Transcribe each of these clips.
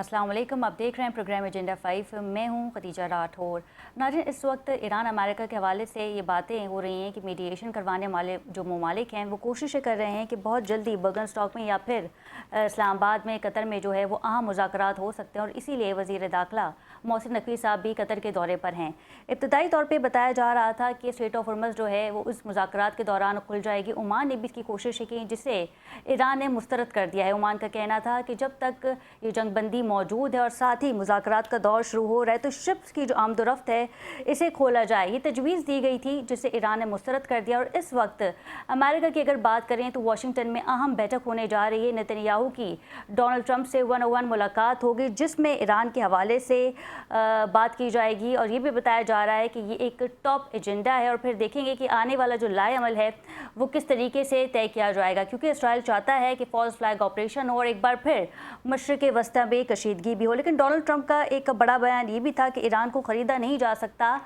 अस्सलाम वालेकुम। आप देख रहे हैं प्रोग्राम एजेंडा 5। मैं हूं खदीजा राठौर। नाज़रीन, इस वक्त ईरान अमेरिका के हवाले से ये बातें हो रही हैं कि मीडिएशन करवाने वाले जो ममालिक हैं वो कोशिशें कर रहे हैं कि बहुत जल्दी बर्गन स्टॉक में या फिर इस्लामाबाद में, कतर में जो है वो अहम मुज़ाकरात हो सकते हैं और इसीलिए वज़ीर दाखिला मोहसिन नकवी साहब भी कतर के दौरे पर हैं। इब्तदाई तौर पर बताया जा रहा था कि स्ट्रेट ऑफ हॉर्मज़ जो है वो उस मुज़ाकरात के दौरान खुल जाएगी। ओमान ने भी इसकी कोशिशें की जिसे ईरान ने मुस्तरद कर दिया है। ओमान का कहना था कि जब तक ये जंगबंदी मौजूद है और साथ ही मुज़ाकरात का दौर शुरू हो रहा है तो शिप्स की जो आमदोरफ्त है इसे खोला जाए। ये तजवीज़ दी गई थी जिसे ईरान ने मुस्तरद कर दिया। और इस वक्त अमेरिका की अगर बात करें तो वाशिंगटन में अहम बैठक होने जा रही है। नेतन्याहू की डोनाल्ड ट्रंप से 1-on-1 मुलाकात होगी जिसमें ईरान के हवाले से बात की जाएगी और ये भी बताया जा रहा है कि ये एक टॉप एजेंडा है और फिर देखेंगे कि आने वाला जो लाएअमल है वो किस तरीके से तय किया जाएगा, क्योंकि इसराइल चाहता है कि फॉल्स फ्लैग ऑपरेशन हो और एक बार फिर मशरिक़ वस्ती में कशीदगी भी हो। लेकिन डोनाल्ड ट्रंप का एक बड़ा बयान ये भी था कि ईरान को ख़रीदा नहीं जा सकता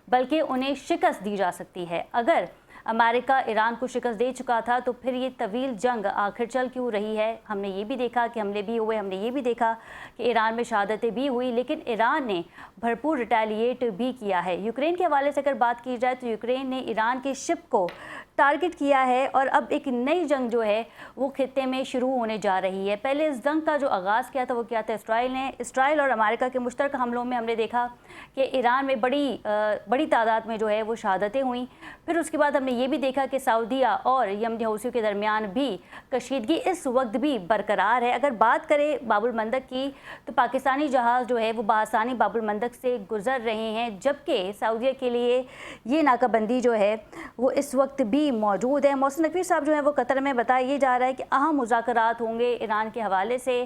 बल्कि उन्हें शिकस्त दी जा सकती है। अगर अमेरिका ईरान को शिकस्त दे चुका था तो फिर ये तवील जंग आखिर चल क्यों रही है। हमने ये भी देखा कि हमले भी हुए, हमने ये भी देखा कि ईरान में शहादतें भी हुई, लेकिन ईरान ने भरपूर रिटेलिएट भी किया है। यूक्रेन के हवाले से अगर बात की जाए तो यूक्रेन ने ईरान के शिप को टारगेट किया है और अब एक नई जंग जो है वो खित्ते में शुरू होने जा रही है। पहले इस जंग का जो आगाज़ किया था वो किया था इसराइल ने। इसराइल और अमेरिका के मुश्तरका हमलों में हमने देखा कि ईरान में बड़ी तादाद में जो है वो शहादतें हुई। फिर उसके बाद हमने ये भी देखा कि सऊदीया और यमनी हौसियों के दरमियान भी कशीदगी इस वक्त भी बरकरार है। अगर बात करें बाबुल मंदक की तो पाकिस्तानी जहाज़ जो है वो बआसानी बाबुल मंदक से गुजर रहे हैं, जबकि सऊदीया के लिए ये नाकाबंदी जो है वो इस वक्त भी मौजूद है। मोहसिन नकवी साहब जो है वो कतर में बताया जा रहा है कि अहम मुज़ाकरात होंगे ईरान के हवाले से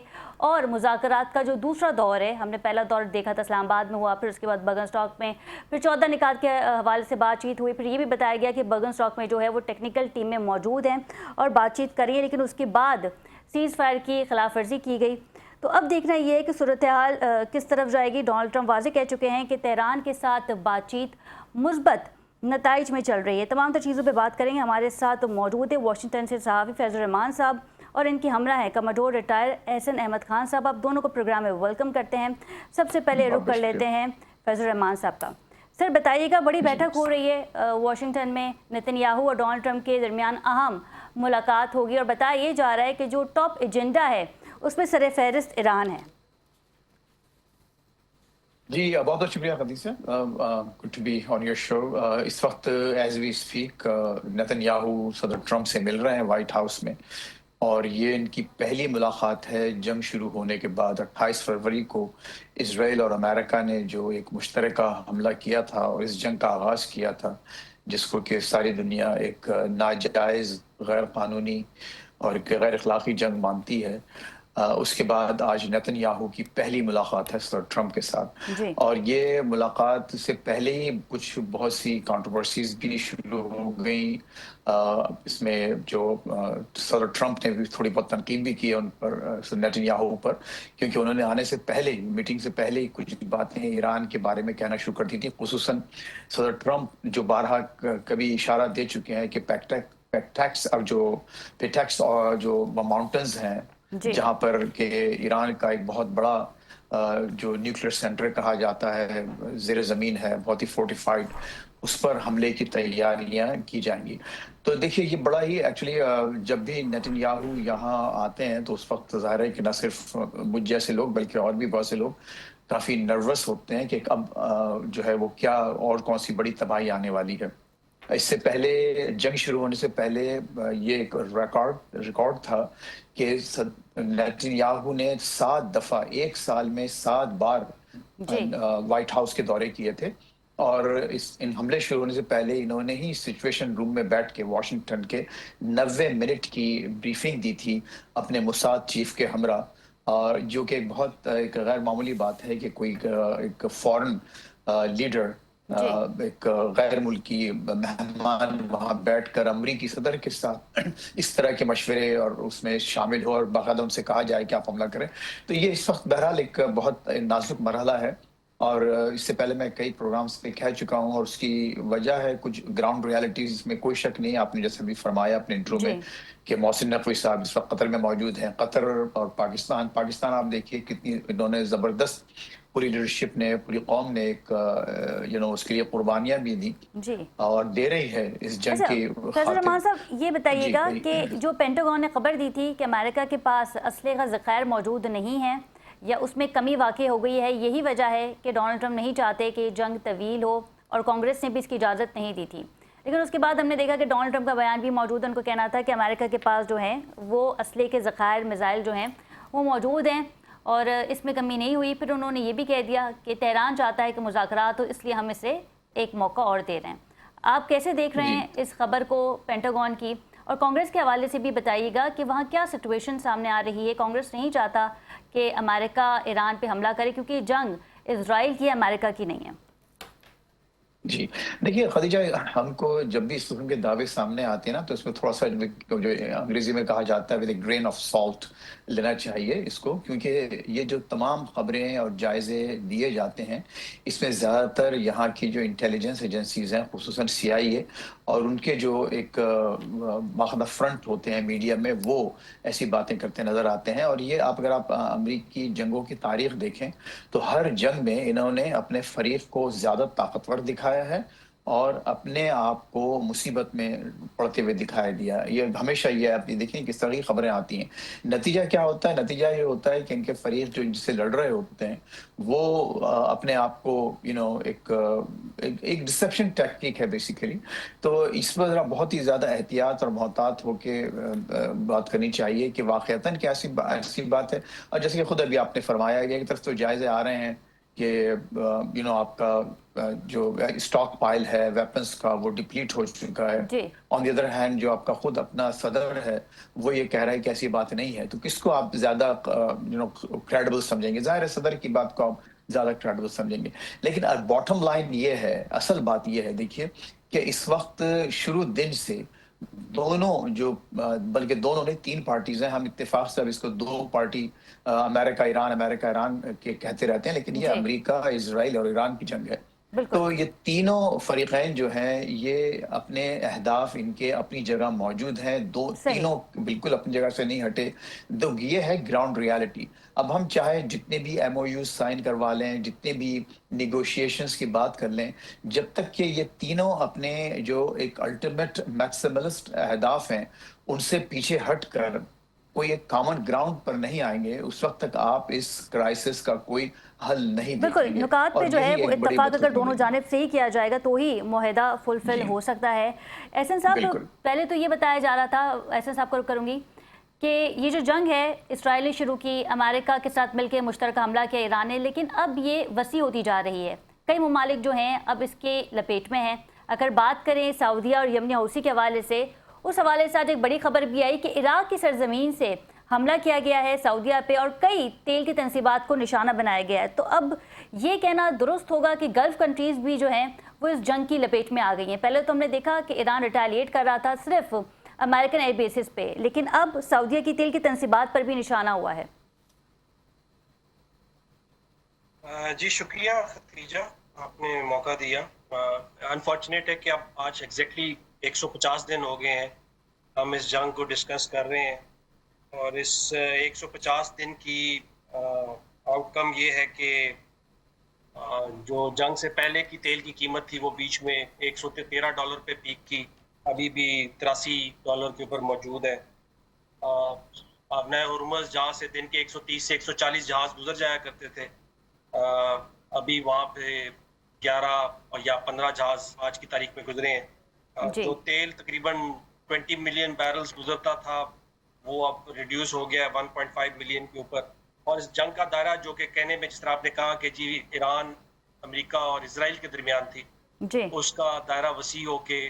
और मुज़ाकरात का जो दूसरा दौर है, हमने पहला दौर देखा था इस्लामाबाद में हुआ, फिर उसके बाद बर्गन स्टॉक में, फिर 14 निकात के हवाले से बातचीत हुई। फिर ये भी बताया गया कि बर्गन स्टॉक में जो है वो टेक्निकल टीम में मौजूद हैं और बातचीत करी है, लेकिन उसके बाद सीज़ फायर की खिलाफ वर्जी की गई। तो अब देखना ये है कि सूरत हाल किस तरफ जाएगी। डोनाल्ड ट्रंप वाज़ेह कह चुके हैं कि तेहरान के साथ बातचीत मुस्बत नताइज में चल रही है। तमाम तर चीज़ों पे बात करेंगे। हमारे साथ मौजूद है वाशिंगटन से सहाफ़ी फैज़ुर रहमान साहब और इनकी हमरा है कमांडोर रिटायर एहसन अहमद खान साहब। आप दोनों को प्रोग्राम में वेलकम करते हैं। सबसे पहले रुख कर लेते हैं फैज़ुर रहमान साहब का। सर बताइएगा, बड़ी बैठक हो रही है वाशिंगटन में, नेतन्याहू और डोनाल्ड ट्रंप के दरमियान अहम मुलाकात होगी और बताया ये जा रहा है कि जो टॉप एजेंडा है उसमें सर फहरिस्त ईरान है। जी बहुत बहुत शुक्रिया Khadija, good to be on your show. इस वक्त एज वी स्पीक नेतन्याहू सदर ट्रंप से मिल रहे हैं वाइट हाउस में और ये इनकी पहली मुलाकात है जंग शुरू होने के बाद। 28 फरवरी को इसराइल और अमेरिका ने जो एक मुश्तरका हमला किया था और इस जंग का आगाज़ किया था, जिसको कि सारी दुनिया एक नाजायज़, गैर कानूनी और एक गैर अखलाकी जंग मानती है। उसके बाद आज नेतन्याहू की पहली मुलाकात है सर ट्रंप के साथ जी। और ये मुलाकात से पहले ही कुछ बहुत सी कंट्रोवर्सीज भी शुरू हो गई। इसमें जो सर ट्रंप ने भी थोड़ी बहुत तनकीद भी की है उन पर, नेतन्याहू पर, क्योंकि उन्होंने आने से पहले, मीटिंग से पहले ही कुछ बातें ईरान के बारे में कहना शुरू कर दी थी। खुसूसन सर ट्रंप जो बारहा कभी इशारा दे चुके हैं कि पेटैक्स और जो माउंटेन्स हैं जहां पर के ईरान का एक बहुत बड़ा जो न्यूक्लियर सेंटर कहा जाता है, ज़ेर ज़मीन है, बहुत ही फोर्टिफाइड, उस पर हमले की तैयारियां की जाएंगी। तो देखिए ये बड़ा ही एक्चुअली, जब भी नेतन्याहू यहाँ आते हैं तो उस वक्त ज़ाहिर है कि न सिर्फ मुझ जैसे लोग बल्कि और भी बहुत से लोग काफ़ी नर्वस होते हैं कि अब जो है वो क्या और कौन सी बड़ी तबाही आने वाली है। इससे पहले, जंग शुरू होने से पहले ये एक रिकॉर्ड था कि नेतन्याहू ने 7 दफा एक साल में 7 बार व्हाइट हाउस के दौरे किए थे और इन हमले शुरू होने से पहले इन्होंने ही सिचुएशन रूम में बैठ के वाशिंगटन के 90 मिनट की ब्रीफिंग दी थी अपने मुसाद चीफ के हमरा, और जो कि एक गैर मामूली बात है कि कोई एक फॉरेन लीडर, एक गैर मुल्की मेहमान वहां बैठकर अमरीकी सदर के साथ इस तरह के मशवरे और उसमें शामिल हो और बाकायदा उनसे कहा जाए कि आप हमला करें। तो ये इस वक्त बहरहाल एक बहुत नाजुक मरहला है और इससे पहले मैं कई प्रोग्राम्स पे कह चुका हूँ और उसकी वजह है कुछ ग्राउंड रियलिटीज, इसमें कोई शक नहीं है। आपने जैसे भी फरमाया अपने इंट्रो जी में कि मोहसिन नकवी साहब इस वक्त कतर में मौजूद हैं। कतर और पाकिस्तान पाकिस्तान आप देखिए कितनी इन्होंने ज़बरदस्त, पूरी लीडरशिप ने, पूरी कौम ने एक उसके लिए कुर्बानियां भी दी जी। और दे रही है इस जंग अच्छा, की फैजल रहमान खातिर। साहब, ये जी बताइएगा भाई। कि जो पेंटागन ने खबर दी थी कि अमेरिका के पास असले का ज़ख़ायर मौजूद नहीं है या उसमें कमी वाक़ई हो गई है, यही वजह है कि डोनाल्ड ट्रंप नहीं चाहते कि जंग तवील हो, और कांग्रेस ने भी इसकी इजाज़त नहीं दी थी। लेकिन उसके बाद हमने देखा कि डोनाल्ड ट्रंप का बयान भी मौजूद है। उनको कहना था कि अमेरिका के पास जो है वो असले के ज़ख़ायर, मिसाइल जो हैं वो मौजूद हैं और इसमें कमी नहीं हुई। फिर उन्होंने ये भी कह दिया कि तेहरान चाहता है कि मुज़ाकरात हो, इसलिए हम इसे एक मौका और दे रहे हैं। आप कैसे देख रहे जी हैं इस खबर को पेंटागन की? और कांग्रेस के हवाले से भी बताइएगा कि वहाँ क्या सिचुएशन सामने आ रही है। कांग्रेस नहीं चाहता कि अमेरिका ईरान पे हमला करे क्योंकि जंग इजराइल की है, अमेरिका की नहीं है। जी। देखिए खदीजा, हमको जब भी इस किस्म के दावे सामने आते हैं ना, तो इसमें थोड़ा सा जो अंग्रेजी में कहा जाता है with A grain of salt लेना चाहिए इसको, क्योंकि ये जो तमाम खबरें और जायजे दिए जाते हैं, इसमें ज़्यादातर यहाँ की जो इंटेलिजेंस एजेंसीज हैं, खुसूसन CIA और उनके जो एक बाकायदा फ्रंट होते हैं मीडिया में, वो ऐसी बातें करते नजर आते हैं। और ये अगर आप अमरीकी जंगों की तारीख देखें तो हर जंग में इन्होंने अपने फरीक को ज्यादा ताकतवर दिखाया है और अपने आप को मुसीबत में पड़ते हुए दिखाई दिया। ये हमेशा ये आप देखिए किस तरह की खबरें आती हैं। नतीजा क्या होता है? नतीजा ये होता है कि इनके फरीक जो जिससे लड़ रहे होते हैं वो अपने आप को एक डिसेप्शन टेक्निक है बेसिकली। तो इस पर जरा बहुत ही ज्यादा एहतियात और मोहतात होके बात करनी चाहिए कि वाकईतन क्या ऐसी बात है। और जैसे कि खुद अभी आपने फरमाया गया, एक तरफ तो जायजे आ रहे हैं कि आपका जो स्टॉक पाइल है वेपन्स का वो डिप्लीट हो चुका है। जी ऑन द अदर हैंड जो आपका खुद अपना सदर है वो ये कह रहा है कि ऐसी बात नहीं है। तो किसको आप ज्यादा क्रेडिबल समझेंगे? जाहिर है सदर की बात को आप ज्यादा क्रेडिबल समझेंगे। लेकिन बॉटम लाइन ये है, असल बात ये है, देखिए कि इस वक्त शुरू दिन से दोनों जो बल्कि दोनों नहीं, तीन पार्टीज हैं। हम इत्तेफाक से अब इसको दो पार्टी अमेरिका ईरान के कहते रहते हैं, लेकिन ये जी अमेरिका, इजराइल और ईरान की जंग है। बिल्कुल तो ये तीनों फरीकैन जो हैं ये अपने अहदाफ इनके अपनी जगह मौजूद हैं, दो सही। तीनों बिल्कुल अपनी जगह से नहीं हटे। तो ये है ग्राउंड रियलिटी। अब हम चाहे जितने भी MOU साइन करवा लें, जितने भी निगोशिएशंस की बात कर लें, जब तक कि ये तीनों अपने जो एक अल्टीमेट मैक्सिमलिस्ट अहदाफ हैं उनसे पीछे हट कर कोई एक कॉमन ग्राउंड पर नहीं आएंगे, उस वक्त तक आप इस क्राइसिस का कोई हल नहीं बिल्कुल, देखेंगे। नुकात पे और जो है यही वो एक बड़ी इत्तफाक अगर दोनों बदकिस्मती है। जानिब से ही किया जाएगा तो ही मुआहिदा फुलफिल जी हो सकता है। एहसन साहब, बिल्कुल। पहले तो ये बताया जा रहा था, एहसन साहब को करूँगी, कि ये जो जंग है इसराइल ने शुरू की, अमेरिका के साथ मिलकर मुश्तरका हमला किया ईरान ने, लेकिन अब ये वसी होती जा रही है। कई ममालिक जो हैं अब इसके लपेट में हैं। अगर बात करें सऊदीया और यमनी हौसी के हवाले से, उस हवाले से आज एक बड़ी खबर भी आई कि इराक की सरजमीन से हमला किया गया है सऊदीया पे और कई तेल की तंसीबात को निशाना बनाया गया है। तो अब ये कहना दुरुस्त होगा कि गल्फ कंट्रीज भी जो हैं वो इस जंग की लपेट में आ गई हैं। पहले तो हमने देखा कि ईरान रिटेलिएट कर रहा था सिर्फ अमेरिकन एयर बेसिस पे, लेकिन अब सऊदीया की तेल की तंसीबात पर भी निशाना हुआ है। जी शुक्रिया खतीजा, आपने मौका दिया। अनफॉर्चुनेट है कि अब आज एग्जैक्टली 150 दिन हो गए हैं हम इस जंग को डिस्कस कर रहे हैं, और इस 150 दिन की आउटकम ये है कि जो जंग से पहले की तेल की कीमत थी वो बीच में $113 पे पीक की, अभी भी $83 के ऊपर मौजूद है। अब नए हुर्मुज़ जहाँ से दिन के 130 से 140 जहाज गुजर जाया करते थे, अभी वहाँ पे 11 या 15 जहाज आज की तारीख में गुजरे हैं। जी जो तेल तकरीबन 20 मिलियन बैरल्स गुजरता था वो अब रिड्यूस हो गया है 1.5 मिलियन के ऊपर। और इस जंग का दायरा, जो कि कहने में जिस तरह आपने कहा कि जी ईरान, अमेरिका और इसराइल के दरमियान थी, जी उसका दायरा वसी हो के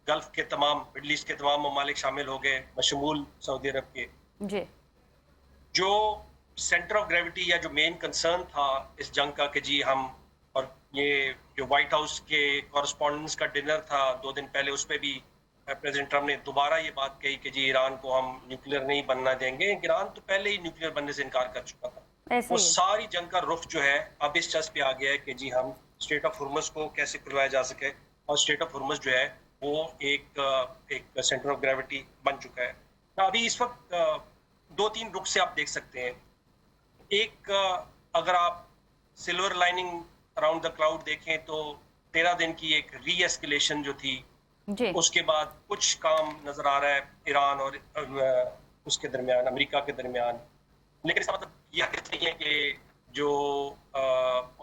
गल्फ के तमाम, मिडल ईस्ट के तमाम ममालिक शामिल हो गए, बशमूल सऊदी अरब के। जी जो सेंटर ऑफ ग्रेविटी या जो मेन कंसर्न था इस जंग का कि जी हम, और ये जो व्हाइट हाउस के कॉरेस्पॉन्डेंट्स का डिनर था 2 दिन पहले, उस पर भी प्रेसिडेंट ट्रम्प ने दोबारा ये बात कही कि जी ईरान को हम न्यूक्लियर नहीं बनना देंगे। ईरान तो पहले ही न्यूक्लियर बनने से इनकार कर चुका था। ऐसे वो ही। सारी जंग का रुख जो है अब इस चर्च पे आ गया है कि जी हम स्टेट ऑफ हुर्मुज को कैसे खुलवाया जा सके, और स्टेट ऑफ हुर्मुज जो है वो एक सेंटर ऑफ ग्रेविटी बन चुका है। तो अभी इस वक्त दो तीन रुख से आप देख सकते हैं। एक अगर आप silver lining around the cloud देखें तो 13 दिन की एक री एस्केलेशन जो थी, जी उसके बाद कुछ काम नजर आ रहा है ईरान और उसके दरमियान, अमेरिका के दरमियान। लेकिन इसका मतलब ये हकीकत नहीं है कि जो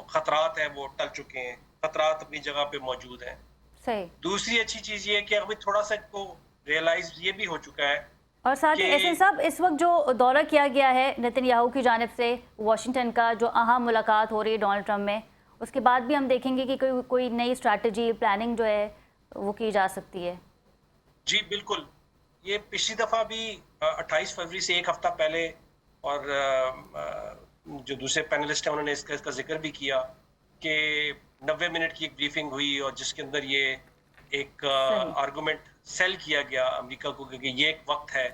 खतरात हैं वो टल चुके हैं, खतरात अपनी जगह पे मौजूद हैं। सही। दूसरी अच्छी चीज ये है कि अभी थोड़ा सा इनको रियलाइज ये भी हो चुका है और साथ ही कि एहसन साहब, इस वक्त जो दौरा किया गया है नेतन्याहू की जानिब से वाशिंगटन का, जो अहम मुलाकात हो रही है डोनाल्ड ट्रंप में, उसके बाद भी हम देखेंगे कि कोई नई स्ट्रैटेजी प्लानिंग जो है वो की जा सकती है। जी बिल्कुल। ये पिछली दफा भी 28 फरवरी से एक हफ्ता पहले, और जो दूसरे पैनलिस्ट हैं उन्होंने इसका जिक्र भी किया कि 90 मिनट की एक ब्रीफिंग हुई और जिसके अंदर ये एक आर्गुमेंट सेल किया गया अमेरिका को कि ये एक वक्त है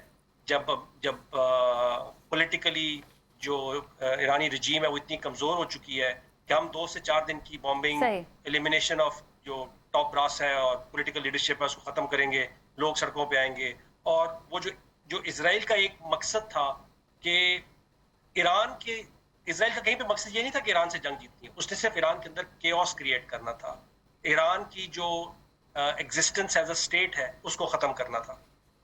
जब जब पॉलिटिकली जो ईरानी रजीम है वो इतनी कमजोर हो चुकी है कि हम 2 से 4 दिन की बॉम्बिंग, एलिमिनेशन ऑफ जो टॉप ब्रास है और पॉलिटिकल लीडरशिप है उसको खत्म करेंगे, लोग सड़कों पे आएंगे। और वो जो इजराइल का एक मकसद था कि इजराइल का कहीं पे मकसद ये नहीं था कि ईरान से जंग जीतनी है, उसने सिर्फ ईरान के अंदर केओस क्रिएट करना था, ईरान की जो एग्जिस्टेंस एज अ स्टेट है उसको खत्म करना था।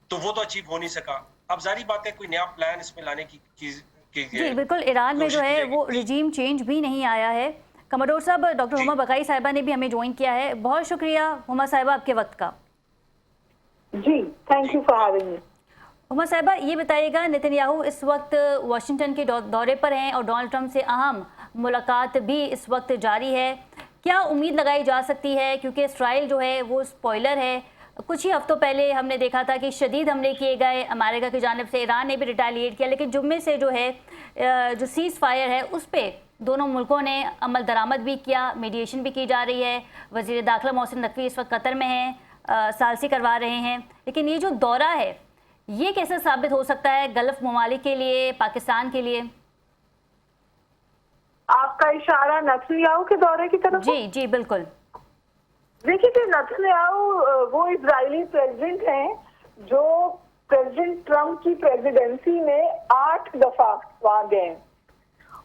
तो वो तो अचीव हो नहीं सका। अब जारी बात है कोई नया प्लान इसमें लाने की जी बिल्कुल। ईरान में जो है वो रिजीम चेंज भी नहीं आया है। कमडोर साहब, डॉक्टर हुमा बकाई साहिबा ने भी हमें ज्वाइन किया है। बहुत शुक्रिया हुमा साहिबा आपके वक्त का। जी, thank you for having me. Huma साहिबा, ये बताइएगा, नेतन्याहू इस वक्त वाशिंगटन के दौरे पर हैं और डोनाल्ड ट्रंप से अहम मुलाकात भी इस वक्त जारी है। क्या उम्मीद लगाई जा सकती है, क्योंकि इसराइल जो है वो स्पॉइलर है। कुछ ही हफ्तों पहले हमने देखा था कि शदीद हमले किए गए अमेरिका की जानिब से, ईरान ने भी रिटेलिएट किया, लेकिन जुम्मे से जो है जो सीज़ फायर है उस पर दोनों मुल्कों ने अमल दरामद भी किया, मीडिएशन भी की जा रही है। वज़ीर दाखिला मोहसिन नकवी इस वक्त कतर में हैं, सालसी करवा रहे हैं। लेकिन ये जो दौरा है ये कैसे साबित हो सकता है गल्फ ममालिक के लिए, पाकिस्तान के लिए? आपका इशारा नेतन्याहू के दौरे की तरफ? जी जी बिल्कुल। देखिए कि नेतन्याहू वो इजरायली प्रेसिडेंट हैं जो प्रेसिडेंट ट्रंप की प्रेसिडेंसी में 8 दफा वहां गए,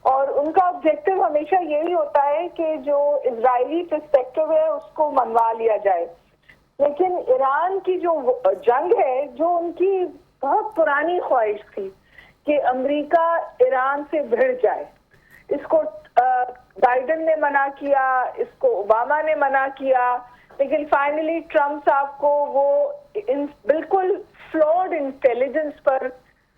और उनका ऑब्जेक्टिव हमेशा यही होता है कि जो इजरायली पर्सपेक्टिव है उसको मनवा लिया जाए। लेकिन ईरान की जो जंग है, जो उनकी बहुत पुरानी ख्वाहिश थी कि अमेरिका ईरान से भिड़ जाए, इसको बाइडेन ने मना किया, इसको ओबामा ने मना किया, लेकिन फाइनली ट्रंप साहब को वो बिल्कुल फ्लॉड इंटेलिजेंस पर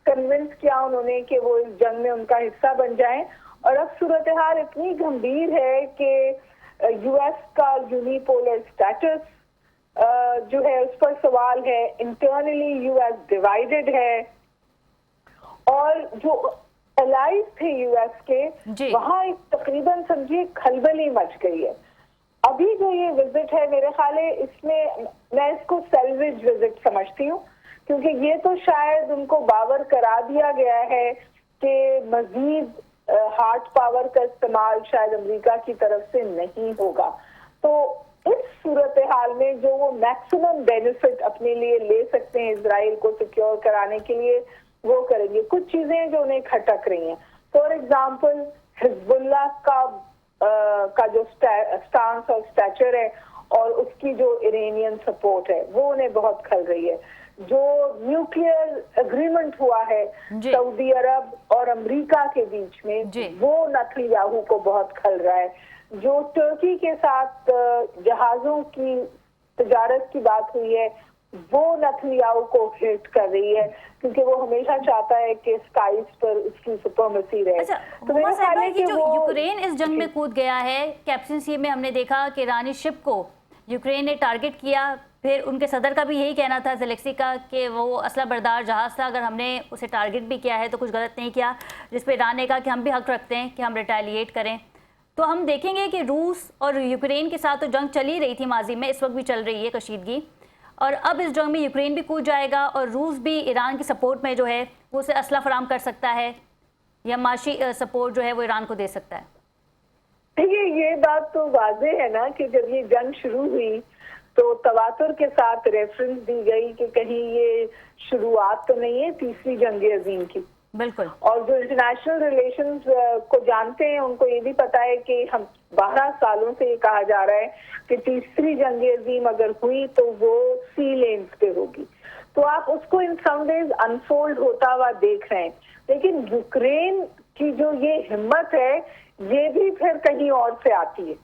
कन्विंस किया उन्होंने कि वो इस जंग में उनका हिस्सा बन जाएं। और अब सूरत हाल इतनी गंभीर है कि यूएस का यूनिपोलर स्टेटस जो है उस पर सवाल है, इंटरनली यूएस डिवाइडेड है, और जो एलाइज थे यूएस के वहां एक तकरीबन समझिए खलबली मच गई है। अभी जो ये विजिट है मेरे ख्याल है इसमें मैं इसको सेल्वेज विजिट समझती हूँ, क्योंकि ये तो शायद उनको बावर करा दिया गया है कि मजीद हार्ड पावर का इस्तेमाल शायद अमेरिका की तरफ से नहीं होगा। तो इस सूरत हाल में जो वो मैक्सिमम बेनिफिट अपने लिए ले सकते हैं इजराइल को सिक्योर कराने के लिए, वो करेंगे। कुछ चीजें जो उन्हें खटक रही हैं, फॉर एग्जाम्पल हिजबुल्लाह का जो स्टांस और स्टैचर है और उसकी जो इरानियन सपोर्ट है वो उन्हें बहुत खल रही है। जो न्यूक्लियर एग्रीमेंट हुआ है सऊदी अरब और अमेरिका के बीच में, वो नेतन्याहू को बहुत खल रहा है। जो तुर्की के साथ जहाजों की तजारत की बात हुई है वो नेतन्याहू को हिट कर रही है, क्योंकि वो हमेशा चाहता है कि स्काइज पर उसकी सुपरमेसी रहे। अच्छा, तो मेरा ख्याल है कि जो यूक्रेन इस जंग में कूद गया है, कैप्टन सी में हमने देखा कि ईरानी शिप को यूक्रेन ने टारगेट किया, फिर उनके सदर का भी यही कहना था ज़ेलेंस्की का कि वो असला बरदार जहाज़ था, अगर हमने उसे टारगेट भी किया है तो कुछ गलत नहीं किया, जिस पर ईरान ने कहा कि हम भी हक रखते हैं कि हम रिटेलिएट करें। तो हम देखेंगे कि रूस और यूक्रेन के साथ तो जंग चल ही रही थी माजी में, इस वक्त भी चल रही है कशीदगी, और अब इस जंग में यूक्रेन भी कूद जाएगा और रूस भी ईरान की सपोर्ट में जो है वो उसे असला फराम कर सकता है। या माशी सपोर्ट जो है वो ईरान को दे सकता है? देखिए, ये बात तो वाज़ेह है ना कि जब ये जंग शुरू हुई तो तवातुर के साथ रेफरेंस दी गई कि कहीं ये शुरुआत तो नहीं है तीसरी जंग अजीम की। बिल्कुल। और जो इंटरनेशनल रिलेशंस को जानते हैं उनको ये भी पता है कि हम 12 सालों से ये कहा जा रहा है कि तीसरी जंग अजीम अगर हुई तो वो सी लेन्स पे होगी। तो आप उसको इन सम वेज अनफोल्ड होता हुआ देख रहे हैं, लेकिन यूक्रेन की जो ये हिम्मत है ये भी फिर कहीं और से आती है।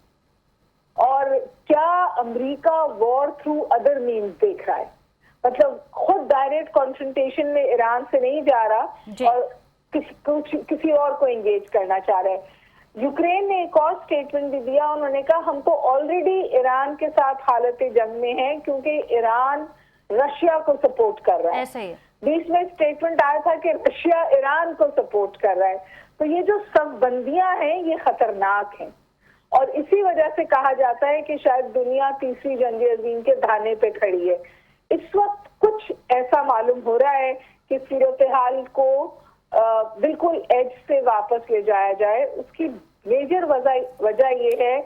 और क्या America war through other means देख रहा है, मतलब खुद डायरेक्ट कॉन्फ्रंटेशन में ईरान से नहीं जा रहा और किसी और को एंगेज करना चाह रहा है। यूक्रेन ने एक और स्टेटमेंट भी दिया, उन्होंने कहा हम तो ऑलरेडी ईरान के साथ हालत जंग में है क्योंकि ईरान रशिया को सपोर्ट कर रहा है। ऐसा ही है। बीच में स्टेटमेंट आया था कि रशिया ईरान को सपोर्ट कर रहा है। तो ये जो संबंधियां हैं ये खतरनाक हैं और इसी वजह से कहा जाता है कि शायद दुनिया तीसरी जंग अजीम के धाने पे खड़ी है। इस वक्त कुछ ऐसा मालूम हो रहा है कि सूरत हाल को बिल्कुल एज से वापस ले जाया जाए। उसकी मेजर वजह ये है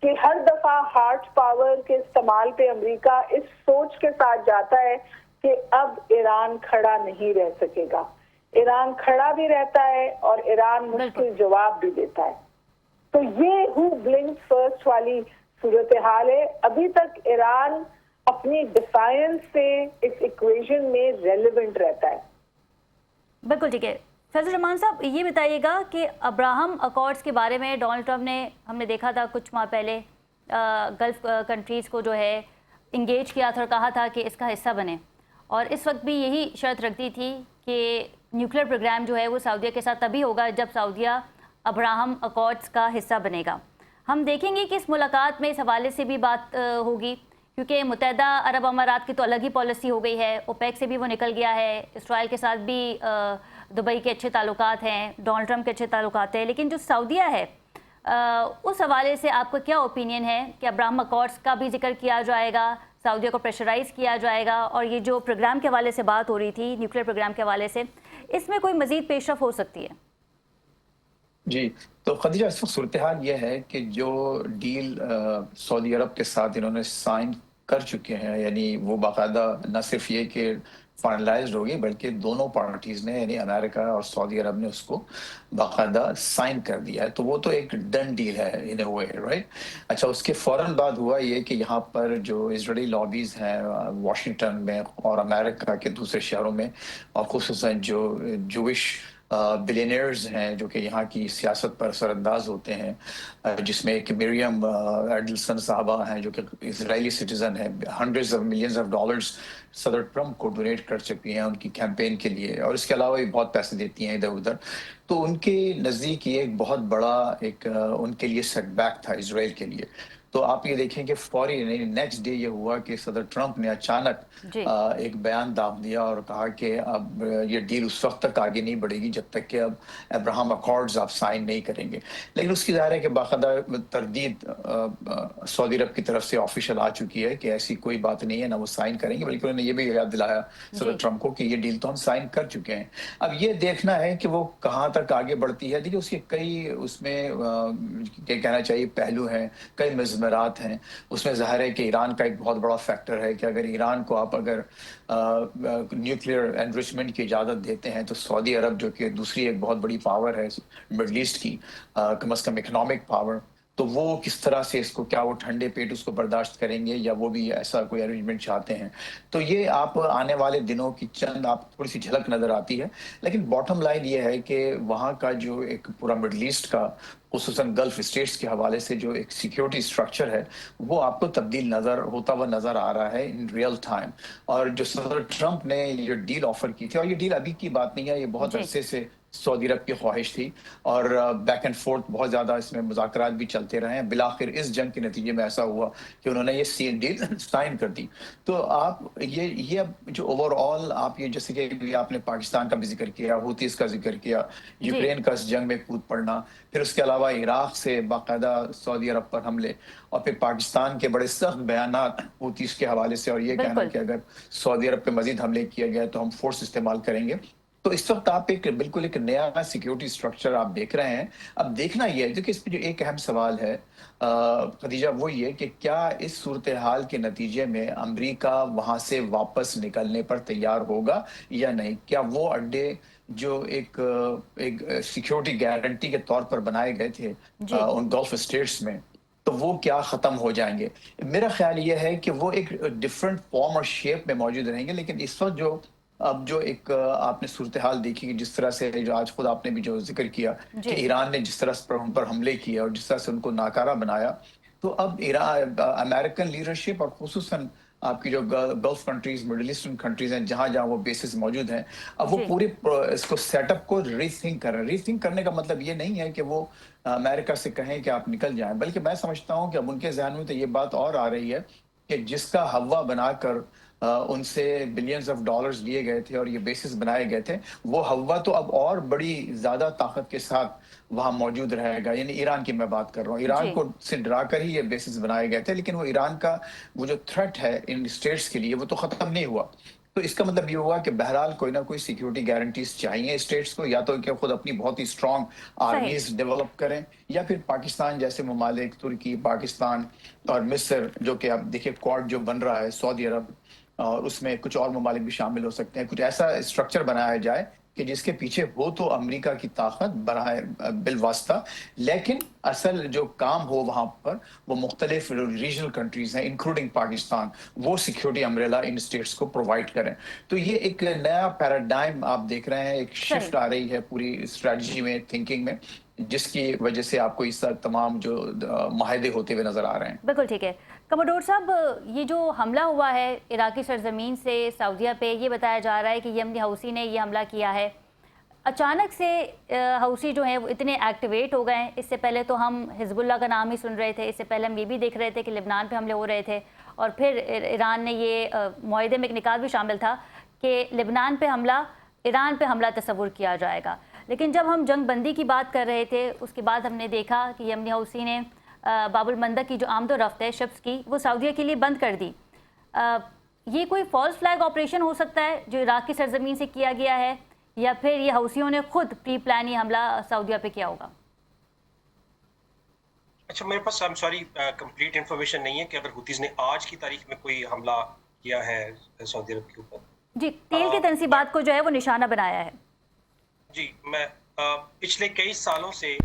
कि हर दफा हार्ड पावर के इस्तेमाल पे अमेरिका इस सोच के साथ जाता है कि अब ईरान खड़ा नहीं रह सकेगा। ईरान खड़ा भी रहता है और ईरान मुश्किल जवाब भी देता है। तो ये हु ब्लिंक्स फर्स्ट वाली सूरत हाल है। अभी तक ईरान अपनी डिफायंस से इस इक्वेशन में रेलेवेंट रहता है। बिल्कुल ठीक है। फैजल रहमान साहब, ये बताइएगा कि अब्राहम अकॉर्ड्स के बारे में डोनाल्ड ट्रंप ने, हमने देखा था कुछ माह पहले, गल्फ कंट्रीज़ को जो है इंगेज किया था और कहा था कि इसका हिस्सा बने, और इस वक्त भी यही शर्त रखती थी कि न्यूक्लियर प्रोग्राम जो है वो सऊदीया के साथ तभी होगा जब सऊदीया अब्राहम अकॉर्ड्स का हिस्सा बनेगा। हम देखेंगे कि इस मुलाकात में इस हवाले से भी बात होगी, क्योंकि मुत्तहदा अरब अमारात की तो अलग ही पॉलिसी हो गई है, ओपेक से भी वो निकल गया है, इसराइल के साथ भी दुबई के अच्छे ताल्लुकात हैं, डोनाल्ड ट्रंप के अच्छे ताल्लुकात हैं, लेकिन जो सऊदीया है उस हवाले से आपका क्या ओपिनियन है कि अब्राहम अकॉर्ड्स का भी जिक्र किया जाएगा, सऊदीया को प्रेशराइज किया जाएगा, और ये जो प्रोग्राम के हवाले से बात हो रही थी न्यूक्लियर प्रोग्राम के हवाले से, इसमें कोई मजीद पेशरफ हो सकती है? जी, तो खदीजा, इस वक्त सूरत हाल यह है कि जो डील सऊदी अरब के साथ इन्होंने साइन कर चुके हैं, यानी वो बाकायदा न सिर्फ ये कि फाइनलाइज्ड होगी बल्कि दोनों पार्टीज ने यानी अमेरिका और सऊदी अरब ने उसको बाकायदा साइन कर दिया है। तो वो तो एक डन डील है इन अ वे, राइट। अच्छा, उसके फौरन बाद हुआ ये कि यहाँ पर जो इजरायली लॉबीज हैं वाशिंगटन में और अमेरिका के दूसरे शहरों में, और खुसूसन जो जूविश बिलियनियर्स हैं जो कि यहाँ की सियासत पर असरअंदाज होते हैं, जिसमें एक मिरियम एडल्सन साहबा हैं जो कि इजरायली सिटीजन है, hundreds of millions of dollars सदर ट्रंप को डोनेट कर चुकी हैं उनकी कैंपेन के लिए, और इसके अलावा भी बहुत पैसे देती हैं इधर उधर। तो उनके नज़दीक ये एक बहुत बड़ा एक उनके लिए सेटबैक था इसराइल के लिए। तो आप ये देखें कि फौरी नेक्स्ट डे ये हुआ कि सदर ट्रंप ने अचानक एक बयान दाग दिया और कहा कि अब ये डील उस वक्त तक आगे नहीं बढ़ेगी जब तक कि अब अब्राहम अकॉर्ड्स आप साइन नहीं करेंगे। लेकिन उसकी ज़ाहिर है कि बाकायदा तरदीद सऊदी अरब की तरफ से ऑफिशियल आ चुकी है कि ऐसी कोई बात नहीं है, ना वो साइन करेंगे, बल्कि उन्होंने ये भी याद दिलाया सदर ट्रंप को कि ये डील तो हम साइन कर चुके हैं। अब ये देखना है कि वो कहाँ तक आगे बढ़ती है। देखिए, उसके कई उसमें क्या कहना चाहिए पहलू हैं, कई मज़मरात हैं। उसमें ज़ाहिर है कि ईरान का एक बहुत बड़ा फैक्टर है कि अगर ईरान को आप अगर न्यूक्लियर एनरिचमेंट की इजाज़त देते हैं तो सऊदी अरब जो कि दूसरी एक बहुत बड़ी पावर है मिडल ईस्ट की, कम से कम इकनॉमिक पावर, तो वो किस तरह से इसको, क्या वो ठंडे पेट उसको बर्दाश्त करेंगे या वो भी ऐसा कोई अरेंजमेंट चाहते हैं। तो ये आप आने वाले दिनों की चंद आप थोड़ी सी झलक नजर आती है। लेकिन बॉटम लाइन ये है कि वहाँ का जो एक पूरा मिडल ईस्ट का, खुसूसन गल्फ स्टेट्स के हवाले से जो एक सिक्योरिटी स्ट्रक्चर है, वो आपको तब्दील होता हुआ नजर आ रहा है इन रियल टाइम। और जो सदर ट्रंप ने ये डील ऑफर की थी, और ये डील अभी की बात नहीं है, ये बहुत अरसे से सऊदी अरब की ख्वाहिश थी और बैक एंड फोर्थ बहुत ज़्यादा इसमें मुज़ाकरात भी चलते रहे हैं। बिलाखिर इस जंग के नतीजे में ऐसा हुआ कि उन्होंने ये सील डील साइन कर दी। तो आप ये जो ओवरऑल आप ये, जैसे कि आपने पाकिस्तान का भी जिक्र किया, हुतीस का जिक्र किया, यूक्रेन का इस जंग में कूद पड़ना, फिर उसके अलावा इराक से बाकायदा सऊदी अरब पर हमले, और फिर पाकिस्तान के बड़े सख्त बयानात हुतीस के हवाले से, और ये कहना कि अगर सऊदी अरब पे मजीद हमले किया गया तो हम फोर्स इस्तेमाल करेंगे। तो इस वक्त आप एक बिल्कुल एक नया सिक्योरिटी स्ट्रक्चर आप देख रहे हैं। अब देखना ये है, देखिए इस पे जो एक अहम सवाल है खदीजा, वो ये कि क्या इस सूरत हाल के नतीजे में अमेरिका वहां से वापस निकलने पर तैयार होगा या नहीं। क्या वो अड्डे जो एक सिक्योरिटी गारंटी के तौर पर बनाए गए थे उन गल्फ स्टेट्स में, तो वो क्या खत्म हो जाएंगे। मेरा ख्याल ये है कि वो एक डिफरेंट फॉर्म और शेप में मौजूद रहेंगे, लेकिन इस वक्त जो अब जो एक आपने सूरत हाल देखी कि जिस तरह से जो आज खुद आपने भी जो जिक्र किया कि ईरान ने जिस तरह पर उन पर हमले किए और जिस तरह से उनको नाकारा बनाया, तो अब ईरान अमेरिकन लीडरशिप और खुसूसन आपकी जो gulf countries, middle eastern countries हैं, जहां जहां वो बेसिस मौजूद हैं, अब वो पूरे इसको सेटअप को रीथिंक कर रहे हैं। रीथिंक करने का मतलब ये नहीं है कि वो अमेरिका से कहें कि आप निकल जाएं, बल्कि मैं समझता हूं कि अब उनके जहन में तो ये बात और आ रही है कि जिसका हवा बनाकर उनसे बिलियंस ऑफ डॉलर्स लिए गए थे और ये बेसिस बनाए गए थे, वो हवा तो अब और बड़ी ज्यादा ताकत के साथ वहां मौजूद रहेगा। यानी ईरान की मैं बात कर रहा हूँ, ईरान को से डरा कर ही ये बेसिस बनाए गए थे, लेकिन वो ईरान का वो जो थ्रेट है इन स्टेट्स के लिए वो तो खत्म नहीं हुआ। तो इसका मतलब ये हुआ कि बहरहाल कोई ना कोई सिक्योरिटी गारंटीज चाहिए स्टेट्स को, या तो कि खुद अपनी बहुत ही स्ट्रांग आर्मीज डेवलप करें, या फिर पाकिस्तान जैसे ममालिक, तुर्की, पाकिस्तान और मिस्र, जो कि अब देखिए क्वाड जो बन रहा है, सऊदी अरब और उसमें कुछ और ममालिक भी शामिल हो सकते हैं, कुछ ऐसा स्ट्रक्चर बनाया जाए कि जिसके पीछे हो तो अमेरिका की ताकत बनाए बिलवास्ता, लेकिन असल जो काम हो वहां पर वो मुख्तलिफ रीजनल कंट्रीज हैं इंक्लूडिंग पाकिस्तान, वो सिक्योरिटी अम्ब्रेला इन स्टेट्स को प्रोवाइड करें। तो ये एक नया पैराडाइम आप देख रहे हैं, एक शिफ्ट आ रही है पूरी स्ट्रेटजी में, थिंकिंग में, जिसकी वजह से आपको इस तमाम जो माहदे होते हुए नजर आ रहे हैं। बिल्कुल ठीक है। कमोडोर साहब, ये जो हमला हुआ है इराकी सरजमीन से सऊदीया पे, ये बताया जा रहा है कि यमनी हौसी ने ये हमला किया है। अचानक से हौसी जो है वो इतने एक्टिवेट हो गए हैं। इससे पहले तो हम हिजबुल्लाह का नाम ही सुन रहे थे, इससे पहले हम ये भी देख रहे थे कि लेबनान पे हमले हो रहे थे, और फिर ईरान ने ये मुआहदे में एक निकाल भी शामिल था कि लेबनान पे हमला, ईरान पे हमला तस्वुर किया जाएगा। लेकिन जब हम जंग बंदी की बात कर रहे थे, उसके बाद हमने देखा कि यमनी हौसी ने बाबुल मंदब की जो आमदोरफ्त है शिप्स की, वो सऊदीया के लिए बंद कर दी। ये कोई फॉल्स फ्लैग ऑपरेशन हो सकता है जो इराक की सरजमीन से किया गया है, या फिर ये हौसियों ने खुद प्री प्लान ये हमला सऊदीया पे किया होगा? अच्छा, मेरे पास कंप्लीट इंफॉर्मेशन नहीं है कि अगर हुतीज ने आज की तारीख में कोई हमला किया है सऊदी अरब के ऊपर। जी, तेल की तनसीबात को जो है वो निशाना बनाया है। जी, मैं पिछले कई सालों से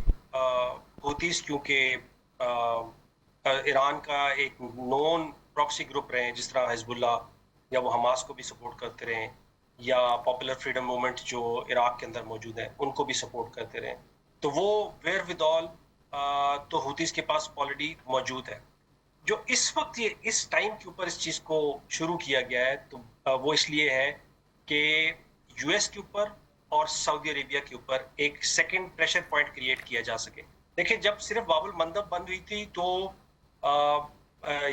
हुतीज क्योंकि ईरान का एक नॉन प्रॉक्सी ग्रुप रहे हैं, जिस तरह हिजबुल्लाह, या वो हमास को भी सपोर्ट करते रहे, या पॉपुलर फ्रीडम मूवमेंट जो इराक के अंदर मौजूद है उनको भी सपोर्ट करते रहे, तो वो वेयर विदॉल तो हुतीज के पास ऑलरेडी मौजूद है। जो इस वक्त ये इस टाइम के ऊपर इस चीज़ को शुरू किया गया है, तो वो इसलिए है कि यूएस के ऊपर और सऊदी अरेबिया के ऊपर एक सेकंड प्रेशर पॉइंट क्रिएट किया जा सके। देखिए, जब सिर्फ बाबुल मंदब बंद हुई थी तो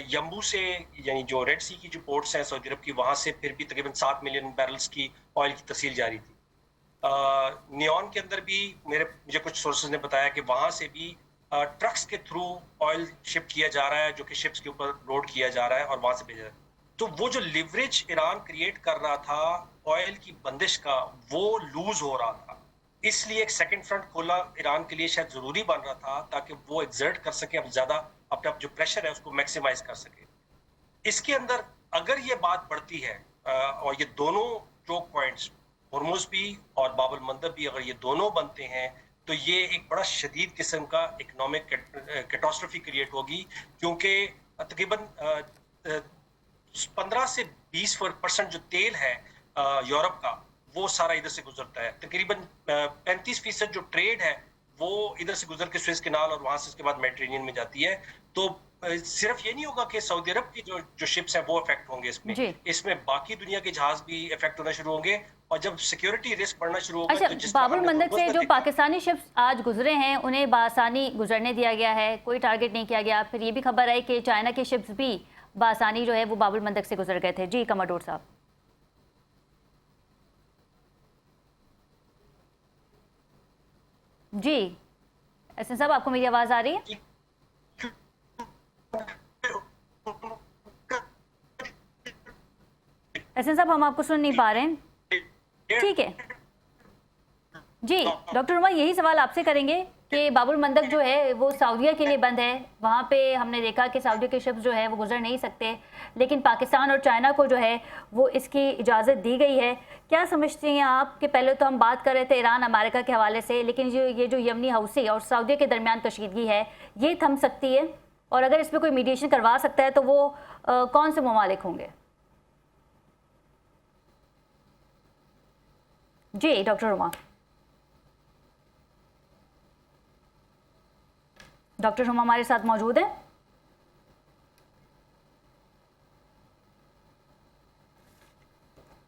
यम्बू से, यानी जो रेड सी की जो पोर्ट्स हैं सऊदी अरब की, वहां से फिर भी तकरीबन 7 मिलियन बैरल्स की ऑयल की तसील जारी थी। नियॉन के अंदर भी मुझे कुछ सोर्सेज ने बताया कि वहां से भी ट्रक्स के थ्रू ऑयल शिप किया जा रहा है, जो कि शिप्स के ऊपर लोड किया जा रहा है और वहां से भेजा जा रहा है। तो वो जो लिवरेज ईरान क्रिएट कर रहा था ऑयल की बंदिश का, वो लूज हो रहा था। इसलिए एक सेकंड फ्रंट खोला ईरान के लिए शायद जरूरी बन रहा था, ताकि वो एक्सर्ट कर सके, अब ज्यादा अपना जो प्रेशर है उसको मैक्सिमाइज कर सके। इसके अंदर अगर ये बात बढ़ती है और ये दोनों चोक पॉइंट्स, हुर्मुज भी और बाबुल मंदब भी, अगर ये दोनों बनते हैं, तो ये एक बड़ा शदीद किस्म का इकोनॉमिक कैटास्ट्रोफी क्रिएट होगी, क्योंकि तकरीबन 15 से 20% जो तेल है यूरोप का, वो सारा इधर से गुजरता है। तकरीबन 35% जो ट्रेड है वो इधर से गुजर के स्विस कैनाल और वहां से उसके बाद मेडिटेरेनियन में जाती है। तो सिर्फ ये नहीं होगा कि सऊदी अरब की जो शिप्स हैं वो इफेक्ट होंगे इसमें बाकी दुनिया के जहाज भी इफेक्ट होना शुरू होंगे, और जब सिक्योरिटी रिस्क बढ़ना शुरू होगा। अच्छा, तो बाबुल मंदब से जो पाकिस्तानी शिप्स आज गुजरे हैं उन्हें बासानी गुजरने दिया गया है, कोई टारगेट नहीं किया गया। फिर ये भी खबर आई कि चाइना के शिप्स भी बासानी जो है वो बाबुल मंदब से गुजर गए थे। जी कमाडोर साहब। जी एहसन साहब, आपको मेरी आवाज आ रही है? एहसन साहब, हम आपको सुन नहीं पा रहे हैं। ठीक है, जी डॉक्टर उमा, यही सवाल आपसे करेंगे कि बाबुल मंदब जो है वो सऊदीया के लिए बंद है, वहाँ पे हमने देखा कि सऊदी के शिप्स जो है वो गुजर नहीं सकते, लेकिन पाकिस्तान और चाइना को जो है वो इसकी इजाज़त दी गई है। क्या समझती हैं आप कि पहले तो हम बात कर रहे थे ईरान अमेरिका के हवाले से, लेकिन ये जो यमनी हौसी और सऊदी के दरमियान कशीदगी है ये थम सकती है, और अगर इस पर कोई मीडिएशन करवा सकता है तो वो कौन से ममालिक होंगे? जी डॉक्टर उमा। डॉक्टर हुमा हमारे साथ मौजूद हैं?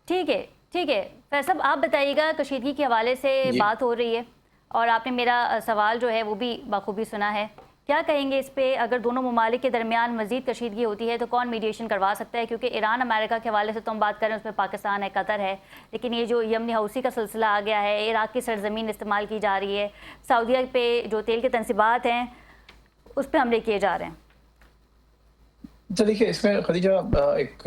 ठीक है, ठीक है। फैसल आप बताइएगा, कशीदगी के हवाले से बात हो रही है और आपने मेरा सवाल जो है वो भी बखूबी सुना है। क्या कहेंगे इस पे, अगर दोनों ममालिक के दरमियान मजीद कशीदगी होती है तो कौन मीडिएशन करवा सकता है? क्योंकि ईरान अमेरिका के हवाले से तो हम बात कर रहे हैं, उसमें पाकिस्तान है, कतर है, लेकिन ये जो यमनी हौसी का सिलसिला आ गया है, इराक की सरजमीन इस्तेमाल की जा रही है, सऊदीया पे जो तेल के तनसीबात हैं उस पर हमले किए जा रहे हैं। तो देखिए, इसमें खदीजा एक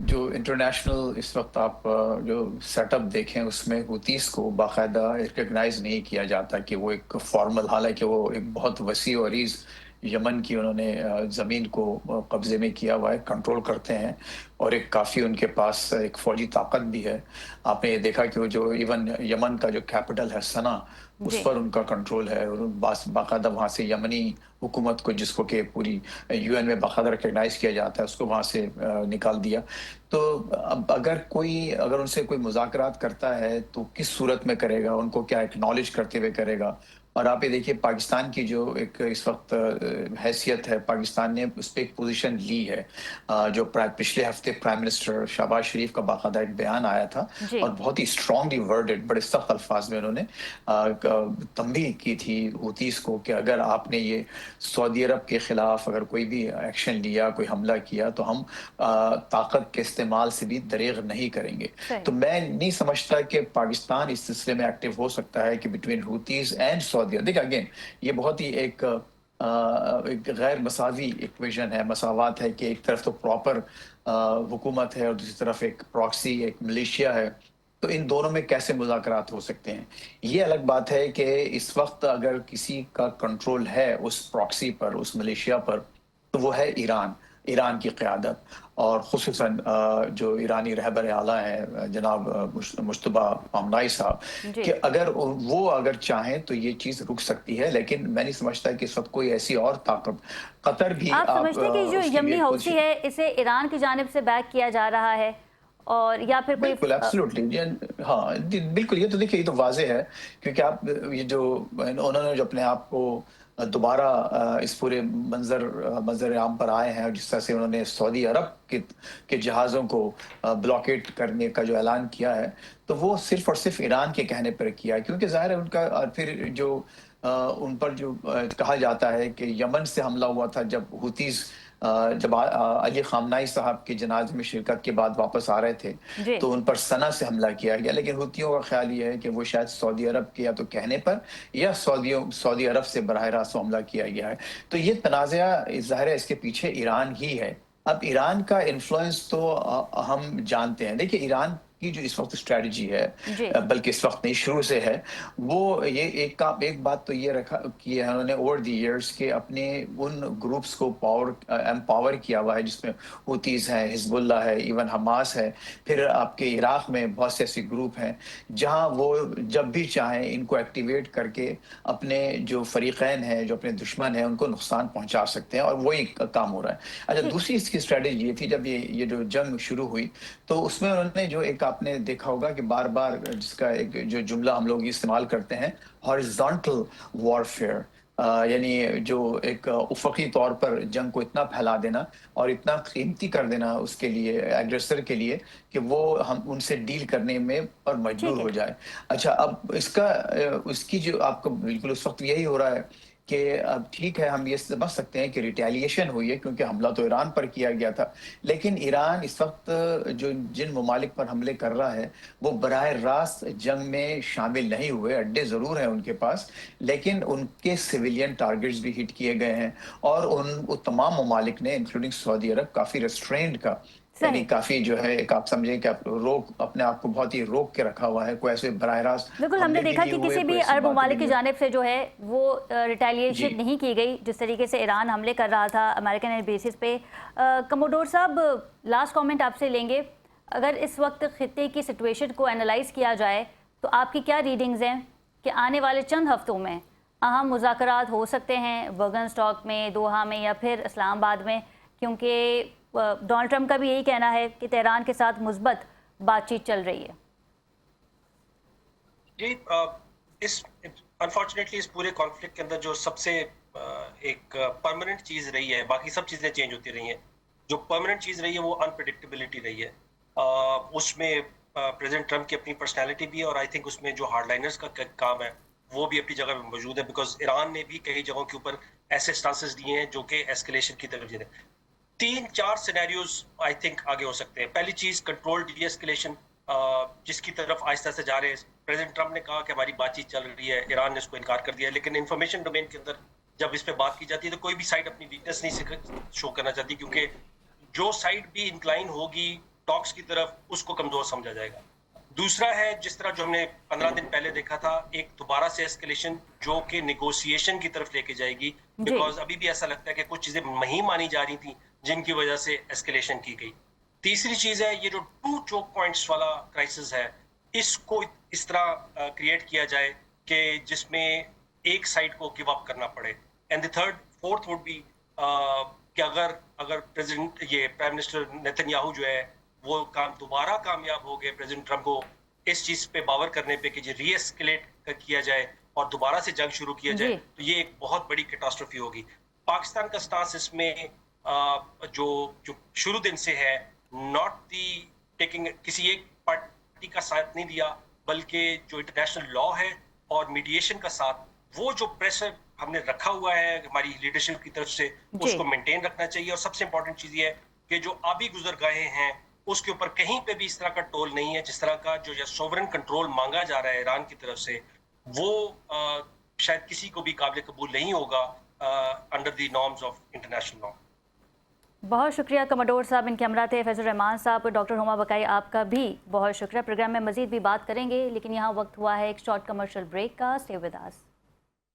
जो इंटरनेशनल इस वक्त आप जो सेटअप देखें उसमें हुतीस को बाकायदा रिकग्नाइज नहीं किया जाता कि वो एक फॉर्मल, हालांकि वो एक बहुत वसी और अरीज यमन की उन्होंने ज़मीन को कब्जे में किया हुआ है, कंट्रोल करते हैं, और एक काफ़ी उनके पास एक फौजी ताकत भी है। आपने ये देखा कि वो जो इवन यमन का जो कैपिटल है सना, उस पर उनका कंट्रोल है, और बाकायदा वहाँ से यमनी हुकूमत को, जिसको कि पूरी यूएन में बाकायदा रिकग्नाइज किया जाता है, उसको वहाँ से निकाल दिया। तो अब अगर उनसे कोई मुज़ाकरात करता है तो किस सूरत में करेगा, उनको क्या एक्नॉलेज करते हुए करेगा? और आप ये देखिए, पाकिस्तान की जो एक इस वक्त हैसियत है, पाकिस्तान ने उस पर एक पोजीशन ली है। जो पिछले हफ्ते प्राइम मिनिस्टर शहबाज शरीफ का बाकायदा एक बयान आया था और बहुत ही स्ट्रांगली वर्डेड, बड़े सख्त अल्फाज में उन्होंने तंबीह की थी हुतीस को कि अगर आपने ये सऊदी अरब के खिलाफ अगर कोई भी एक्शन लिया, कोई हमला किया, तो हम ताकत के इस्तेमाल से भी दरेग नहीं करेंगे। तो मैं नहीं समझता कि पाकिस्तान इस सिलसिले में एक्टिव हो सकता है कि बिटवीन हुतीस एंड सऊदीया। देखिए अगेन, ये बहुत ही एक गैर मसावी इक्वेशन है, मसावात है कि एक तरफ तो प्रॉपर हुकूमत है और दूसरी तरफ एक प्रॉक्सी, एक मिलिशिया है। तो इन दोनों में कैसे मुज़ाकरात हो सकते हैं? ये अलग बात है कि इस वक्त अगर किसी का कंट्रोल है उस प्रॉक्सी पर, उस मिलिशिया पर, तो वो है ईरान की क़यादत, और ख़ुसूसन जो ईरानी रहबर आला हैं जनाब मुश्तबा खamenei साहब, कि अगर चाहें तो ये चीज़ रुक सकती है। लेकिन मैं नहीं समझता कि इस वक्त कोई ऐसी और ताकत, कतर भी आप समझते हैं कि जो यमनी हौसी है इसे ईरान की जानिब से बैक किया जा रहा है, और या फिर कोई? बिल्कुल, एब्सोल्युटली, हाँ बिल्कुल। ये तो देखिए, ये तो वाजे है, क्योंकि आप ये जो उन्होंने जो अपने आप को दोबारा इस पूरे मंजर आम पर आए हैं, और जिस तरह से उन्होंने सऊदी अरब के जहाज़ों को ब्लॉकेट करने का जो ऐलान किया है, तो वो सिर्फ और सिर्फ ईरान के कहने पर किया है, क्योंकि जाहिर है उनका, और फिर जो उन पर जो कहा जाता है कि यमन से हमला हुआ था, जब हुतीस जब अली खamenei साहब के जनाजे में शिरकत के बाद वापस आ रहे थे, तो उन पर सना से हमला किया गया। लेकिन हुतियों का ख्याल ये है कि वो शायद सऊदी अरब के या तो कहने पर या सऊदी अरब से बराह रास्त हमला किया गया है। तो ये तनाज़ा ज़ाहिर है इसके पीछे ईरान ही है। अब ईरान का इन्फ्लुएंस तो हम जानते हैं। देखिए, ईरान की जो इस वक्त स्ट्रेटजी है, बल्कि इस वक्त नहीं शुरू से है, वो ये एक बात तो ये रखा की है उन्होंने ओवर द इयर्स के अपने उन ग्रुप्स को एम्पावर किया हुआ है, जिसमें हुतीज हैं, हिजबुल्लाह है, इवन हमास है, फिर आपके इराक में बहुत से ऐसे ग्रुप हैं जहां वो जब भी चाहें इनको एक्टिवेट करके अपने जो फरीकैन हैं, जो अपने दुश्मन हैं, उनको नुकसान पहुंचा सकते हैं, और वही काम हो रहा है। अच्छा, दूसरी इसकी स्ट्रेटजी ये थी, जब ये जो जंग शुरू हुई तो उसमें उन्होंने जो एक, आपने देखा होगा कि बार बार जिसका एक जो जुमला हम लोग इस्तेमाल करते हैं, हॉरिजॉन्टल वॉरफेयर, यानी जो एक उफकी तौर पर जंग को इतना फैला देना और इतना कीमती कर देना उसके लिए, एग्रेसर के लिए, कि वो हम उनसे डील करने में पर मजबूर हो जाए। अच्छा, अब उसकी जो आपको बिल्कुल उस वक्त यही हो रहा है कि अब ठीक है, हम ये समझ सकते हैं कि रिटेलिएशन हुई है, क्योंकि हमला तो ईरान पर किया गया था, लेकिन ईरान इस वक्त जिन ममालिक पर हमले कर रहा है वो बराह रास्त जंग में शामिल नहीं हुए। अड्डे ज़रूर हैं उनके पास, लेकिन उनके सिविलियन टारगेट्स भी हिट किए गए हैं, और उन तमाम ममालिक ने, इंक्लूडिंग सऊदी अरब, काफ़ी रेस्ट्रेंड का यानी काफी जो है एक आप समझे कि आप अपने आप को बहुत ही रोक के रखा हुआ है, कोई ऐसे बराह रास्त बिल्कुल हमने देखा कि किसी भी अरब ममालिक की जानिब से जो है वो रिटेलिएशन नहीं की गई जिस तरीके से ईरान हमले कर रहा था अमेरिकन एयर बेसिस पे। कमोडोर साहब, लास्ट कमेंट आपसे लेंगे। अगर इस वक्त खित्ते की सिचुएशन को एनालाइज किया जाए तो आपकी क्या रीडिंग्स हैं कि आने वाले चंद हफ्तों में अहम मुज़ाकरात हो सकते हैं बर्गनस्टॉक में, दोहा में या फिर इस्लामाबाद में, क्योंकि डोनाल्ड ट्रंप का भी यही कहना है कि तेहरान के साथ मुस्बत बातचीत चल रही है। जी, इस अनफॉर्चुनेटली इस पूरे कॉन्फ्लिक्ट के अंदर जो सबसे एक परमानेंट चीज रही है, बाकी सब चीजें चेंज होती रही हैं, जो परमानेंट चीज रही है वो अनप्रेडिक्टेबिलिटी रही है। उसमें प्रेसिडेंट ट्रंप की अपनी पर्सनैलिटी भी है और आई थिंक उसमें जो हार्डलाइनर्स का काम है वो भी अपनी जगह पे मौजूद है, बिकॉज ईरान ने भी कई जगहों के ऊपर ऐसे स्टांसेस दिए हैं जो कि एस्केलेशन की तरफ जा रहे हैं। 3-4 सिनेरियोज आई थिंक आगे हो सकते हैं। पहली चीज कंट्रोल्ड डी एस्केलेशन, जिसकी तरफ आहिस्ता से जा रहे हैं। प्रेसिडेंट ट्रंप ने कहा कि हमारी बातचीत चल रही है, ईरान ने उसको इनकार कर दिया, लेकिन इंफॉर्मेशन डोमेन के अंदर जब इस पे बात की जाती है तो कोई भी साइड अपनी वीकनेस नहीं शो करना चाहती, क्योंकि जो साइड भी इंक्लाइन होगी टॉक्स की तरफ उसको कमजोर समझा जाएगा। दूसरा है जिस तरह जो हमने 15 दिन पहले देखा था, एक दोबारा से एस्केलेशन जो कि नेगोशिएशन की तरफ लेके जाएगी, बिकॉज अभी भी ऐसा लगता है कि कुछ चीजें नहीं मानी जा रही थी जिनकी वजह से एस्केलेशन की गई। तीसरी चीज है ये जो 2 चोक पॉइंट्स वाला क्राइसिस है, इसको इस तरह क्रिएट किया जाए कि जिसमें एक साइड को गिव अप करना पड़े। And the fourth would be कि अगर प्रेसिडेंट ये प्राइम मिनिस्टर नेतन्याहू जो है वो दोबारा कामयाब हो गए प्रेसिडेंट ट्रंप को इस चीज पे बावर करने पे कि री एस्केलेट किया जाए और दोबारा से जंग शुरू किया जाए, तो ये एक बहुत बड़ी कैटास्ट्रोफी होगी। पाकिस्तान का स्टांस इसमें जो शुरू दिन से है, नॉट दी टेकिंग, किसी एक पार्टी का साथ नहीं दिया, बल्कि जो इंटरनेशनल लॉ है और मीडिएशन का साथ, वो जो प्रेशर हमने रखा हुआ है हमारी लीडरशिप की तरफ से उसको मेंटेन रखना चाहिए। और सबसे इंपॉर्टेंट चीज ये है कि जो आबी गुजरगाहें हैं उसके ऊपर कहीं पे भी इस तरह का टोल नहीं है, जिस तरह का जो सोवरेन कंट्रोल मांगा जा रहा है ईरान की तरफ से, वो शायद किसी को भी काबिल कबूल नहीं होगा under the norms of international law. बहुत शुक्रिया कमोडोर साहब, इनके हमरा थे फैज़ल रहमान साहब। डॉक्टर हुमा बकाई आपका भी बहुत शुक्रिया। प्रोग्राम में मजीद भी बात करेंगे, लेकिन यहाँ वक्त हुआ है एक शॉर्ट कमर्शियल ब्रेक का। Stay with us.